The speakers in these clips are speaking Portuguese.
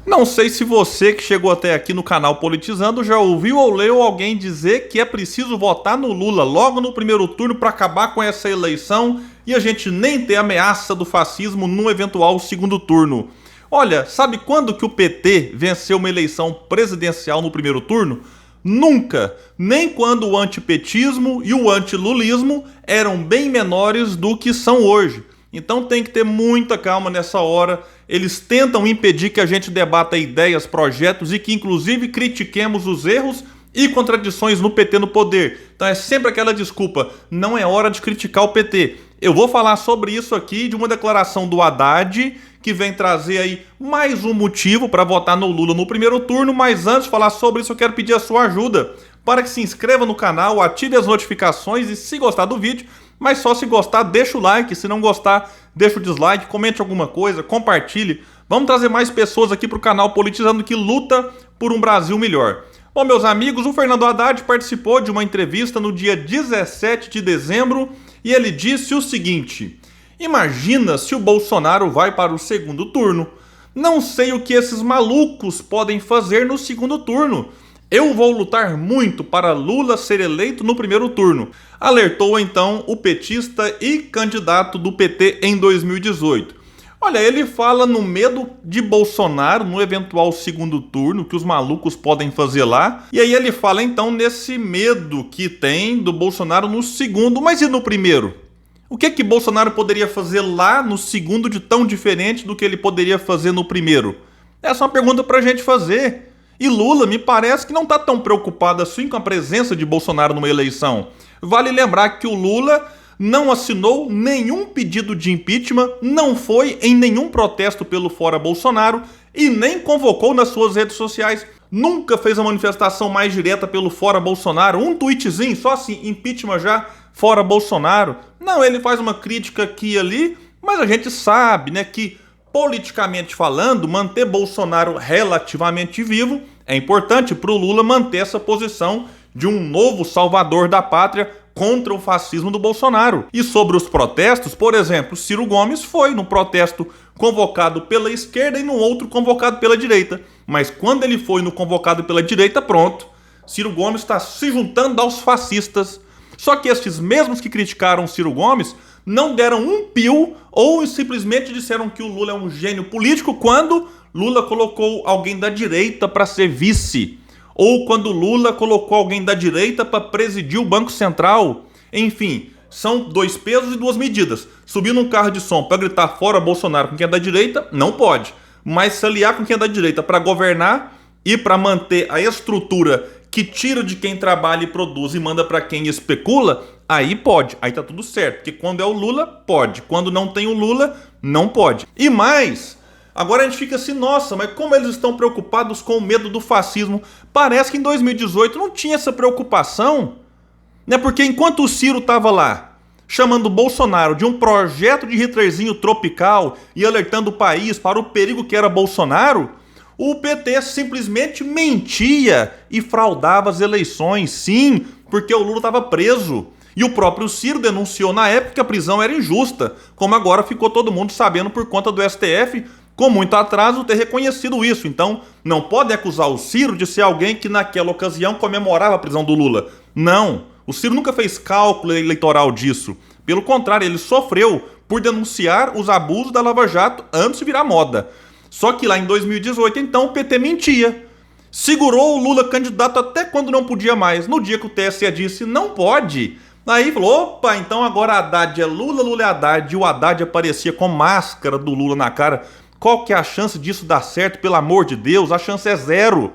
Não sei se você que chegou até aqui no canal Politizando já ouviu ou leu alguém dizer que é preciso votar no Lula logo no primeiro turno para acabar com essa eleição e a gente nem ter ameaça do fascismo num eventual segundo turno. Olha, sabe quando que o PT venceu uma eleição presidencial no primeiro turno? Nunca! Nem quando o antipetismo e o antilulismo eram bem menores do que são hoje. Então tem que ter muita calma nessa hora. Eles tentam impedir que a gente debata ideias, projetos e que inclusive critiquemos os erros e contradições no PT no poder. Então é sempre aquela desculpa, não é hora de criticar o PT. Eu vou falar sobre isso aqui de uma declaração do Haddad, que vem trazer aí mais um motivo para votar no Lula no primeiro turno, mas antes de falar sobre isso eu quero pedir a sua ajuda para que se inscreva no canal, ative as notificações e se gostar do vídeo, mas só se gostar, deixa o like, se não gostar, deixa o dislike, comente alguma coisa, compartilhe. Vamos trazer mais pessoas aqui para o canal Politizando que luta por um Brasil melhor. Bom, meus amigos, o Fernando Haddad participou de uma entrevista no dia 17 de dezembro e ele disse o seguinte: imagina se o Bolsonaro vai para o segundo turno. Não sei o que esses malucos podem fazer no segundo turno. Eu vou lutar muito para Lula ser eleito no primeiro turno, alertou então o petista e candidato do PT em 2018. Olha, ele fala no medo de Bolsonaro no eventual segundo turno, que os malucos podem fazer lá, e aí ele fala então nesse medo que tem do Bolsonaro no segundo, mas e no primeiro? O que Bolsonaro poderia fazer lá no segundo de tão diferente do que ele poderia fazer no primeiro? Essa é uma pergunta pra gente fazer. E Lula me parece que não está tão preocupado assim com a presença de Bolsonaro numa eleição. Vale lembrar que o Lula não assinou nenhum pedido de impeachment, não foi em nenhum protesto pelo Fora Bolsonaro e nem convocou nas suas redes sociais. Nunca fez a manifestação mais direta pelo Fora Bolsonaro, um tweetzinho, só assim, impeachment já, Fora Bolsonaro. Não, ele faz uma crítica aqui e ali, mas a gente sabe, né, que politicamente falando, manter Bolsonaro relativamente vivo é importante para o Lula manter essa posição de um novo salvador da pátria contra o fascismo do Bolsonaro. E sobre os protestos, por exemplo, Ciro Gomes foi no protesto convocado pela esquerda e no outro convocado pela direita. Mas quando ele foi no convocado pela direita, pronto, Ciro Gomes está se juntando aos fascistas. Só que estes mesmos que criticaram Ciro Gomes não deram um pio ou simplesmente disseram que o Lula é um gênio político quando Lula colocou alguém da direita para ser vice. Ou quando Lula colocou alguém da direita para presidir o Banco Central. Enfim, são dois pesos e duas medidas. Subir num carro de som para gritar fora Bolsonaro com quem é da direita, não pode. Mas se aliar com quem é da direita para governar e para manter a estrutura que tira de quem trabalha e produz e manda para quem especula, aí pode, aí tá tudo certo. Porque quando é o Lula, pode. Quando não tem o Lula, não pode. E mais, agora a gente fica assim, nossa, mas como eles estão preocupados com o medo do fascismo? Parece que em 2018 não tinha essa preocupação, né? Porque enquanto o Ciro tava lá, chamando o Bolsonaro de um projeto de Hitlerzinho tropical e alertando o país para o perigo que era Bolsonaro, o PT simplesmente mentia e fraudava as eleições, sim, porque o Lula estava preso. E o próprio Ciro denunciou na época que a prisão era injusta, como agora ficou todo mundo sabendo por conta do STF, com muito atraso, ter reconhecido isso. Então, não pode acusar o Ciro de ser alguém que naquela ocasião comemorava a prisão do Lula. Não, o Ciro nunca fez cálculo eleitoral disso. Pelo contrário, ele sofreu por denunciar os abusos da Lava Jato antes de virar moda. Só que lá em 2018, então, o PT mentia. Segurou o Lula candidato até quando não podia mais. No dia que o TSE disse não pode, aí falou, opa, então agora Haddad é Lula, Lula é Haddad. E o Haddad aparecia com máscara do Lula na cara. Qual que é a chance disso dar certo? Pelo amor de Deus, a chance é zero.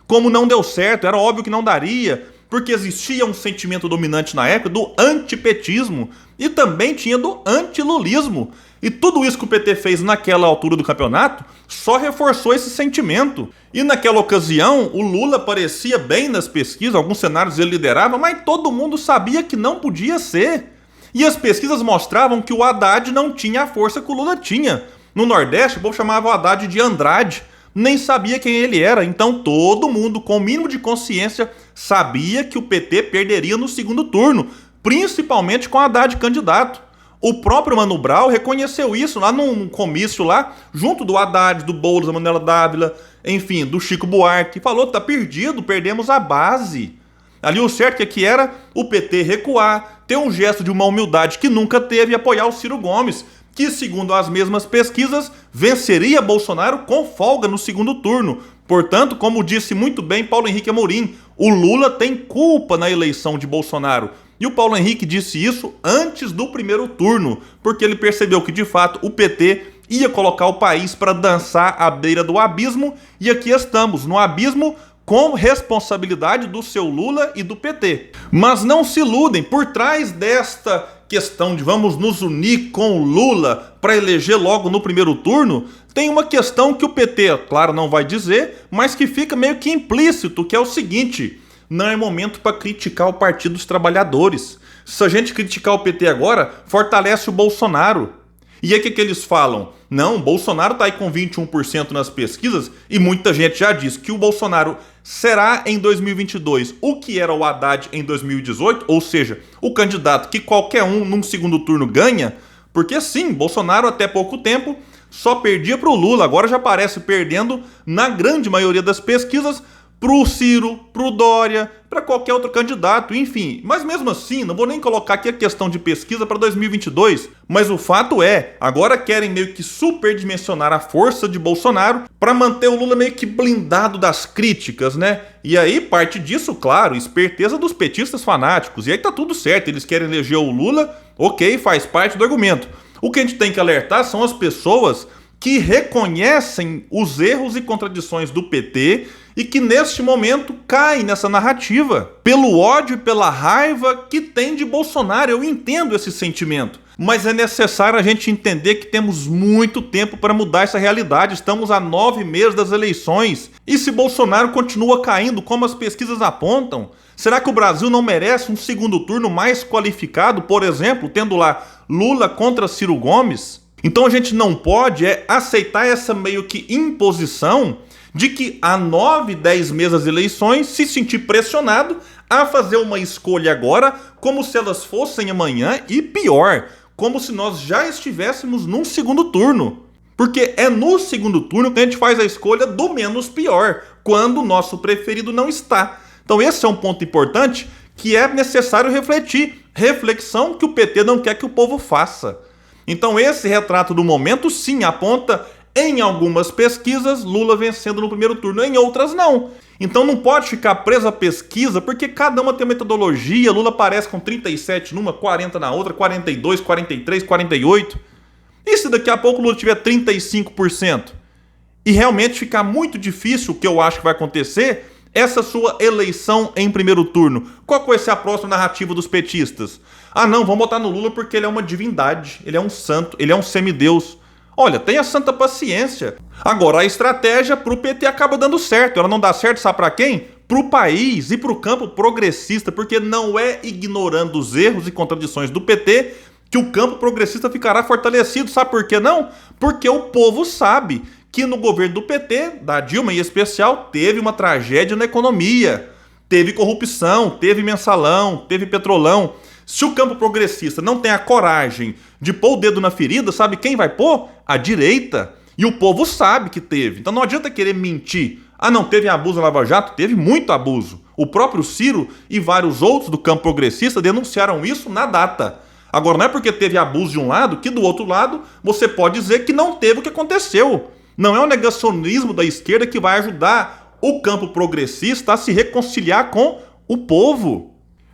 Como não deu certo, era óbvio que não daria, porque existia um sentimento dominante na época do antipetismo e também tinha do antilulismo. E tudo isso que o PT fez naquela altura do campeonato só reforçou esse sentimento. E naquela ocasião, o Lula parecia bem nas pesquisas, alguns cenários ele liderava, mas todo mundo sabia que não podia ser. E as pesquisas mostravam que o Haddad não tinha a força que o Lula tinha. No Nordeste, o povo chamava o Haddad de Andrade, nem sabia quem ele era. Então todo mundo, com o mínimo de consciência, sabia que o PT perderia no segundo turno, principalmente com o Haddad candidato. O próprio Mano Brown reconheceu isso lá num comício lá, junto do Haddad, do Boulos, da Manuela Dávila, enfim, do Chico Buarque. Falou, tá perdido, perdemos a base. Ali o certo que era o PT recuar, ter um gesto de uma humildade que nunca teve e apoiar o Ciro Gomes, que, segundo as mesmas pesquisas, venceria Bolsonaro com folga no segundo turno. Portanto, como disse muito bem Paulo Henrique Amorim, o Lula tem culpa na eleição de Bolsonaro. E o Paulo Henrique disse isso antes do primeiro turno, porque ele percebeu que, de fato, o PT ia colocar o país para dançar à beira do abismo, e aqui estamos, no abismo, com responsabilidade do seu Lula e do PT. Mas não se iludem, por trás desta questão de vamos nos unir com o Lula para eleger logo no primeiro turno, tem uma questão que o PT, claro, não vai dizer, mas que fica meio que implícito, que é o seguinte: não é momento para criticar o Partido dos Trabalhadores. Se a gente criticar o PT agora, fortalece o Bolsonaro. E aí o que eles falam? Não, o Bolsonaro está aí com 21% nas pesquisas e muita gente já diz que o Bolsonaro será em 2022 o que era o Haddad em 2018, ou seja, o candidato que qualquer um num segundo turno ganha, porque sim, Bolsonaro até pouco tempo só perdia para o Lula, agora já aparece perdendo na grande maioria das pesquisas pro Ciro, pro Dória, para qualquer outro candidato, enfim. Mas mesmo assim, não vou nem colocar aqui a questão de pesquisa para 2022, mas o fato é, agora querem meio que superdimensionar a força de Bolsonaro para manter o Lula meio que blindado das críticas, né? E aí parte disso, claro, esperteza dos petistas fanáticos. E aí tá tudo certo, eles querem eleger o Lula, ok, faz parte do argumento. O que a gente tem que alertar são as pessoas que reconhecem os erros e contradições do PT e que neste momento caem nessa narrativa pelo ódio e pela raiva que tem de Bolsonaro. Eu entendo esse sentimento, mas é necessário a gente entender que temos muito tempo para mudar essa realidade. Estamos a 9 meses das eleições e se Bolsonaro continua caindo como as pesquisas apontam, será que o Brasil não merece um segundo turno mais qualificado, por exemplo, tendo lá Lula contra Ciro Gomes? Então a gente não pode aceitar essa meio que imposição de que há 9, 10 meses das eleições se sentir pressionado a fazer uma escolha agora como se elas fossem amanhã e pior, como se nós já estivéssemos num segundo turno. Porque é no segundo turno que a gente faz a escolha do menos pior, quando o nosso preferido não está. Então esse é um ponto importante que é necessário refletir. Reflexão que o PT não quer que o povo faça. Então esse retrato do momento sim aponta em algumas pesquisas Lula vencendo no primeiro turno, em outras não. Então não pode ficar preso à pesquisa porque cada uma tem metodologia. Lula aparece com 37 numa, 40 na outra, 42, 43, 48. E se daqui a pouco o Lula tiver 35%? E realmente ficar muito difícil, o que eu acho que vai acontecer, essa sua eleição em primeiro turno. Qual vai ser a próxima narrativa dos petistas? Ah não, vamos votar no Lula porque ele é uma divindade, ele é um santo, ele é um semideus. Olha, tenha santa paciência. Agora, a estratégia pro PT acaba dando certo. Ela não dá certo, sabe pra quem? Pro país e pro campo progressista, porque não é ignorando os erros e contradições do PT que o campo progressista ficará fortalecido. Sabe por que não? Porque o povo sabe que no governo do PT, da Dilma em especial, teve uma tragédia na economia. Teve corrupção, teve mensalão, teve petrolão. Se o campo progressista não tem a coragem de pôr o dedo na ferida, sabe quem vai pôr? A direita. E o povo sabe que teve. Então não adianta querer mentir. Ah, não teve abuso na Lava Jato? Teve muito abuso. O próprio Ciro e vários outros do campo progressista denunciaram isso na data. Agora, não é porque teve abuso de um lado que do outro lado você pode dizer que não teve o que aconteceu. Não é o negacionismo da esquerda que vai ajudar o campo progressista a se reconciliar com o povo.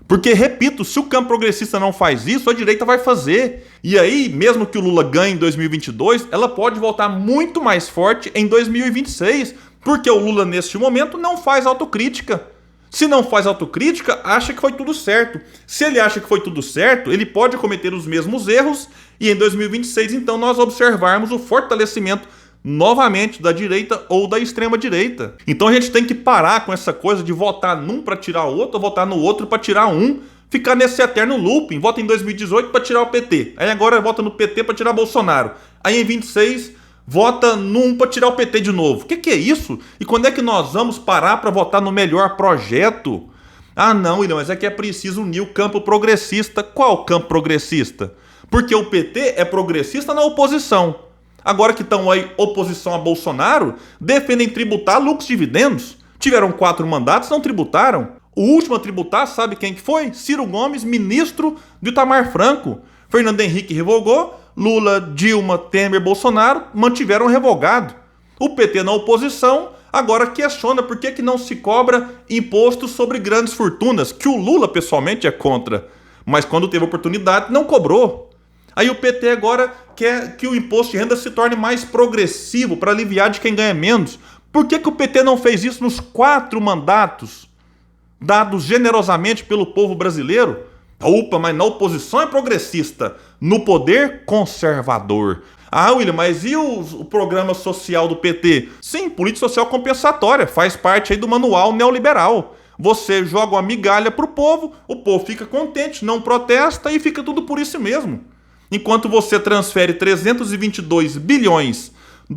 Porque, repito, se o campo progressista não faz isso, a direita vai fazer. E aí, mesmo que o Lula ganhe em 2022, ela pode voltar muito mais forte em 2026, porque o Lula, neste momento, não faz autocrítica. Se não faz autocrítica, acha que foi tudo certo. Se ele acha que foi tudo certo, ele pode cometer os mesmos erros e em 2026, então, nós observarmos o fortalecimento novamente da direita ou da extrema direita. Então a gente tem que parar com essa coisa de votar num para tirar o outro, ou votar no outro para tirar um, ficar nesse eterno looping. Vota em 2018 para tirar o PT, aí agora vota no PT para tirar Bolsonaro, aí em 26 vota num para tirar o PT de novo. O que é isso? E quando é que nós vamos parar para votar no melhor projeto? Ah não, William, mas é que é preciso unir o campo progressista. Qual campo progressista? Porque o PT é progressista na oposição. Agora que estão aí oposição a Bolsonaro, defendem tributar lucros e dividendos. Tiveram 4 mandatos, não tributaram. O último a tributar, sabe quem que foi? Ciro Gomes, ministro do Itamar Franco. Fernando Henrique revogou, Lula, Dilma, Temer, Bolsonaro mantiveram revogado. O PT na oposição agora questiona por que não se cobra imposto sobre grandes fortunas, que o Lula pessoalmente é contra. Mas quando teve oportunidade, não cobrou. Aí o PT agora quer que o imposto de renda se torne mais progressivo para aliviar de quem ganha menos. Por que o PT não fez isso nos 4 mandatos dados generosamente pelo povo brasileiro? Opa, mas na oposição é progressista, no poder, conservador. Ah, William, mas e o programa social do PT? Sim, política social compensatória, faz parte aí do manual neoliberal. Você joga uma migalha pro povo, o povo fica contente, não protesta e fica tudo por isso mesmo. Enquanto você transfere 322 bilhões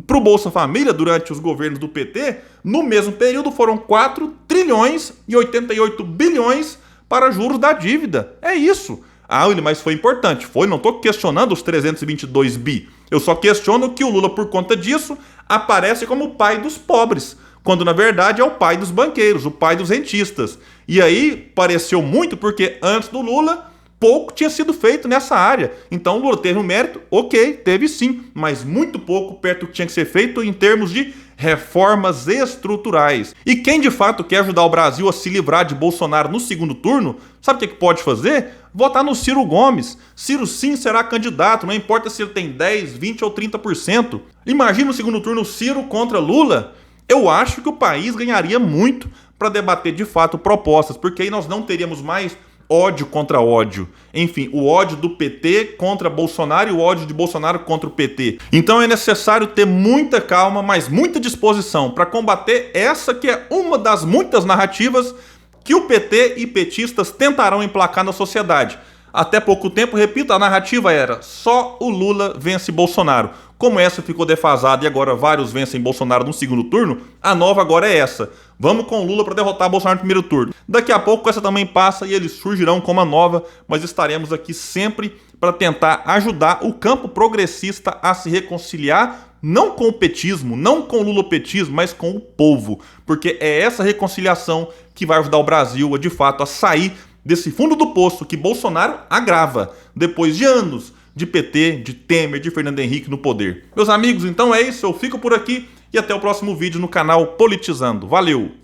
para o Bolsa Família durante os governos do PT, no mesmo período foram 4 trilhões e 88 bilhões para juros da dívida. É isso. Ah, William, mas foi importante. Foi, não estou questionando os 322 bi. Eu só questiono que o Lula, por conta disso, aparece como o pai dos pobres, quando na verdade é o pai dos banqueiros, o pai dos rentistas. E aí pareceu muito porque antes do Lula pouco tinha sido feito nessa área. Então o Lula teve um mérito, ok, teve sim, mas muito pouco perto do que tinha que ser feito em termos de reformas estruturais. E quem de fato quer ajudar o Brasil a se livrar de Bolsonaro no segundo turno, sabe o que pode fazer? Votar no Ciro Gomes. Ciro sim será candidato, não importa se ele tem 10, 20 ou 30%. Imagina no segundo turno Ciro contra Lula. Eu acho que o país ganharia muito para debater de fato propostas, porque aí nós não teríamos mais ódio contra ódio. Enfim, o ódio do PT contra Bolsonaro e o ódio de Bolsonaro contra o PT. Então é necessário ter muita calma, mas muita disposição para combater essa que é uma das muitas narrativas que o PT e petistas tentarão emplacar na sociedade. Até pouco tempo, repito, a narrativa era só o Lula vence Bolsonaro. Como essa ficou defasada e agora vários vencem Bolsonaro no segundo turno, a nova agora é essa. Vamos com o Lula para derrotar Bolsonaro no primeiro turno. Daqui a pouco essa também passa e eles surgirão como a nova, mas estaremos aqui sempre para tentar ajudar o campo progressista a se reconciliar, não com o petismo, não com o lulopetismo, mas com o povo. Porque é essa reconciliação que vai ajudar o Brasil a, de fato, a sair desse fundo do poço que Bolsonaro agrava depois de anos de PT, de Temer, de Fernando Henrique no poder. Meus amigos, então é isso, eu fico por aqui e até o próximo vídeo no canal Politizando. Valeu!